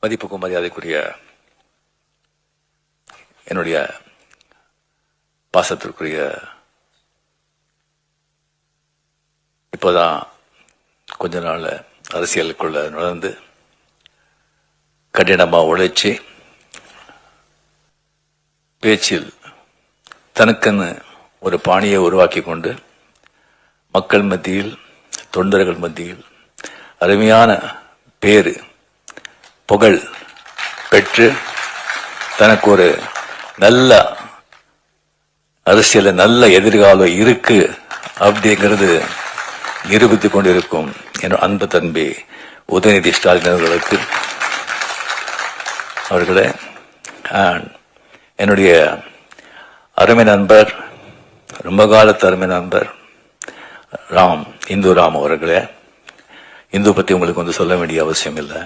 மதிப்புக்கும் மரியாதைக்குரிய என்னுடைய பாசத்திற்குரிய இப்போதான் கொஞ்ச நாள் அரசியலுக்குள்ள நுழைந்து கடினமா உழைச்சி பேச்சில் தனக்குன்னு ஒரு பாணியை உருவாக்கி கொண்டு மக்கள் மத்தியில் தொண்டர்கள் மத்தியில் அருமையான பேரு புகழ் பெற்று தனக்கு ஒரு நல்ல அரசியல நல்ல எதிர்காலம் இருக்கு அப்படிங்கிறது நிரூபித்துக் கொண்டிருக்கும் என் அன்பு தம்பி உதயநிதி ஸ்டாலின் அவர்களே என்னுடைய அருமை நண்பர் ரொம்ப காலத்து அருமை நண்பர் இந்து ராம் அவர்களே, இந்து பத்தி உங்களுக்கு சொல்ல வேண்டிய அவசியம் இல்லை.